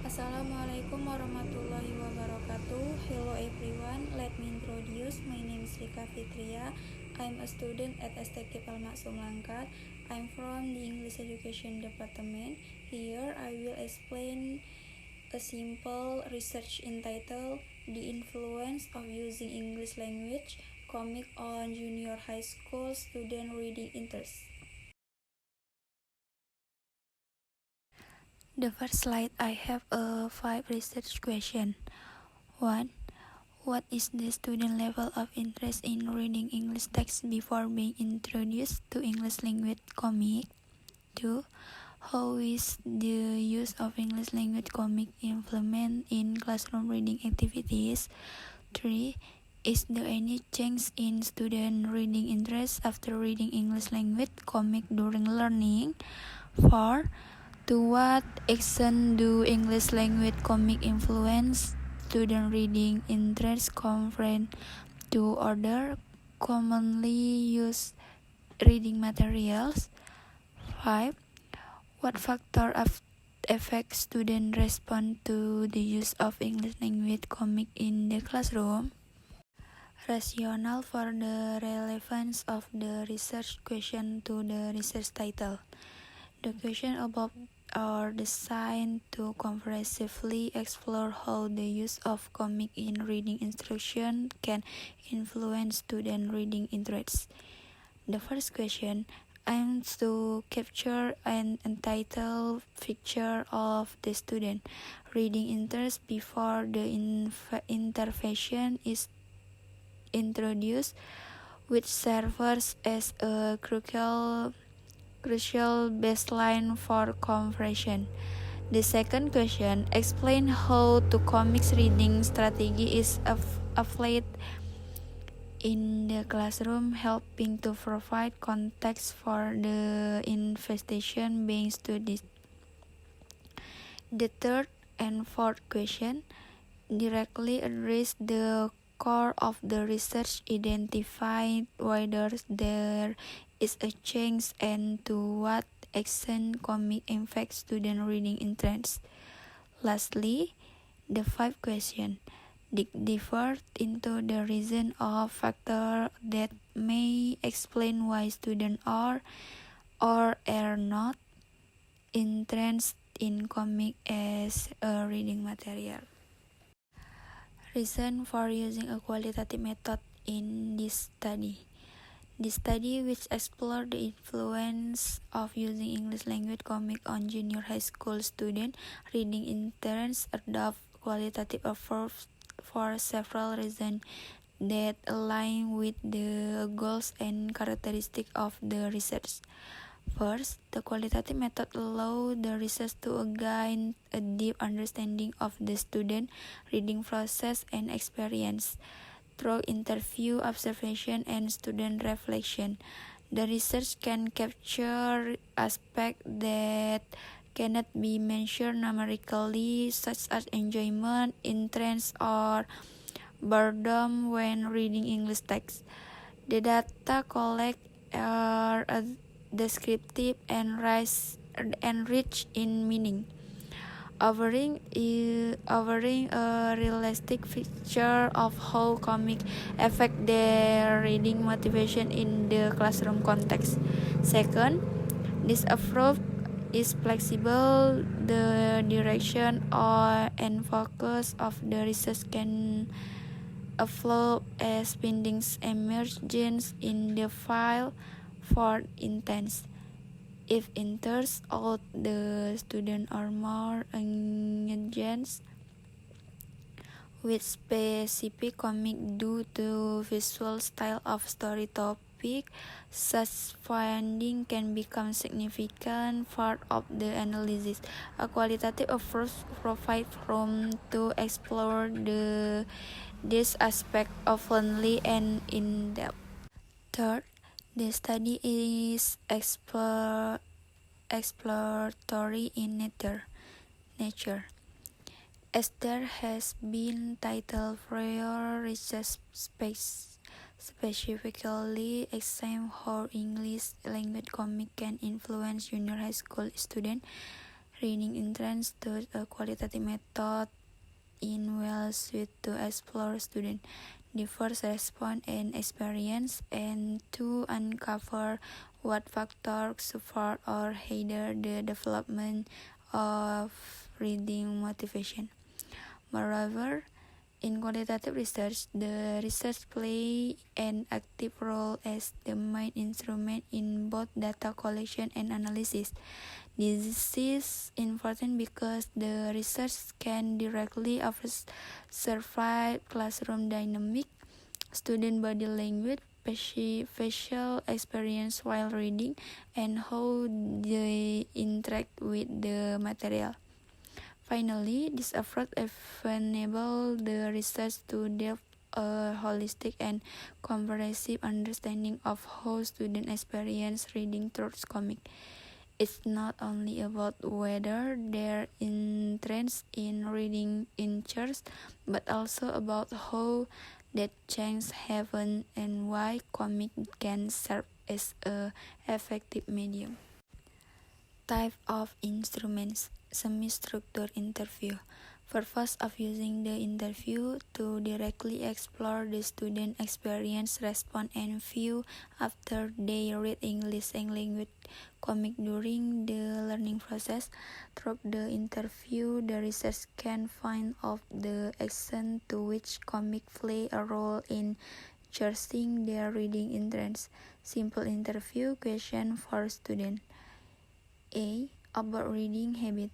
Assalamualaikum warahmatullahi wabarakatuh. Hello everyone, let me introduce. My name is Rika Fitria. I'm a student at STK Al-Maksum Langkat. I'm from the English Education Department. Here I will explain a simple research entitled The Influence of Using English Language Comic on Junior High School Student Reading Interest. The first slide I have a 5 research question. 1. What is the student level of interest in reading English text before being introduced to English language comic? 2. How is the use of English language comic implemented in classroom reading activities? 3. Is there any change in student reading interest after reading English language comic during learning? 4. To what extent do English language comic influence student reading interest compared to other commonly used reading materials? 5. What factor affect student response to the use of English language comic in the classroom? Rationale for the relevance of the research question to the research title. The question above are designed to comprehensively explore how the use of comic in reading instruction can influence student reading interests. The first question aims to capture an entitled picture of the student reading interest before the intervention is introduced, which serves as a crucial baseline for comprehension. The second question explain how to comics reading strategy is applied in the classroom, helping to provide context for the investigation being studied. The third and fourth question directly address the core of the research, identifying whether there is a change and to what extent comic affects student reading interest. Lastly, the fifth question differ into the reason of factors that may explain why students are or are not interested in comic as a reading material. Reason for using a qualitative method in this study. The study, which explored the influence of using English language comic on junior high school student reading interest, adopt qualitative approach for several reasons that align with the goals and characteristics of the research. First, the qualitative method allows the research to gain a deep understanding of the student reading process and experience. Through interview, observation, and student reflection, the research can capture aspects that cannot be measured numerically, such as enjoyment, interest, or boredom when reading English text. The data collected are descriptive and rich in meaning, offering a realistic picture of how comics affect their reading motivation in the classroom context. Second, this approach is flexible. The direction and focus of the research can evolve as findings emerge in the field. For instance, if it turns out the students are more engaged with specific comic due to visual style of story topic, such finding can become significant part of the analysis. A qualitative approach provides room to explore this aspect openly and in depth. Third, the study is exploratory in nature. As there has been title prior research specifically examine how English language comic can influence junior high school student reading entrance to a qualitative method in well suited to explore student diverse response and experience, and to uncover what factors support or hinder the development of reading motivation. Moreover, in qualitative research, the research play an active role as the main instrument in both data collection and analysis. This is important because the research can directly observe classroom dynamic, student body language, facial experience while reading, and how they interact with the material. Finally, this approach enables the research to develop a holistic and comprehensive understanding of how students experience reading through comics. It's not only about whether their interest in reading increases, but also about how that change happens and why comics can serve as an effective medium. Type of instruments. Semi-structured interview. Purpose of using the interview to directly explore the student experience, response, and view after they read English and language comic during the learning process. Through the interview, the research can find out the extent to which comic play a role in charting their reading interest. Simple interview question for students. A. About reading habit.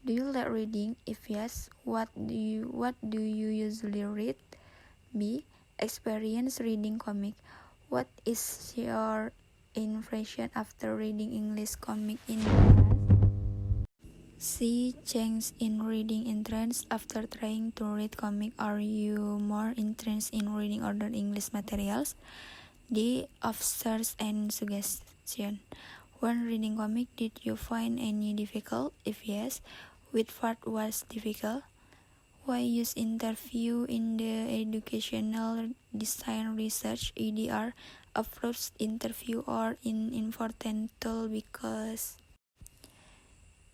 Do you like reading? If yes, what do you usually read? B. Experience reading comic. What is your impression after reading English comic in class? C. Change in reading interest after trying to read comic. Are you more interested in reading other English materials? D. Observe and suggestion. When reading comic, did you find any difficult? If yes, which part was difficult? Why use interview in the educational design research (EDR) approach? Interview or an important tool because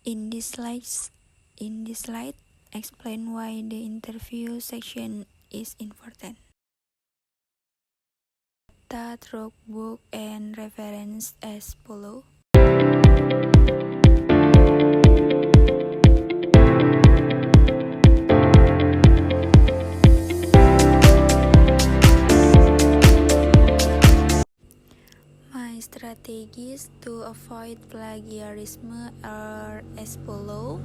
in this slide explain why the interview section is important. Data through book and reference as follow. My strategies to avoid plagiarism are as follow.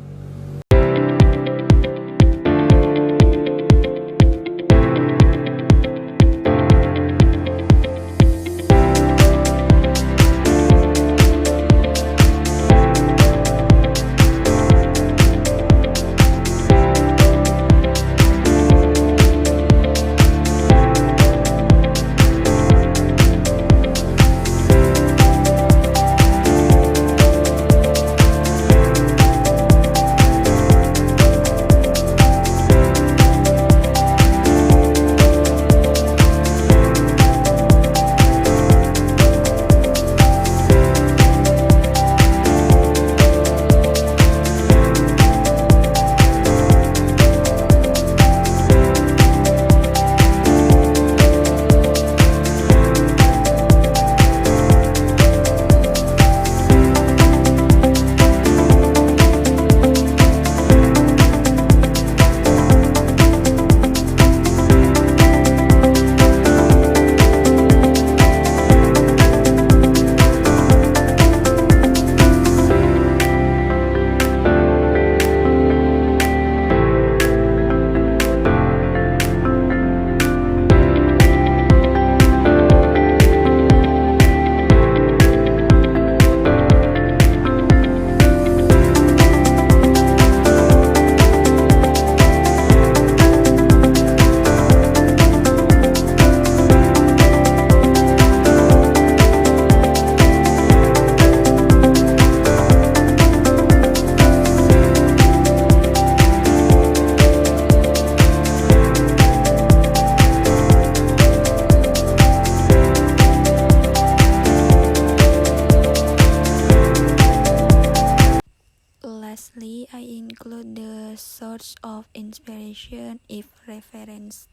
the source of inspiration if referenced.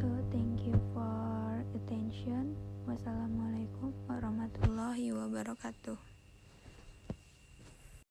So thank you for attention. Wassalamualaikum warahmatullahi wabarakatuh.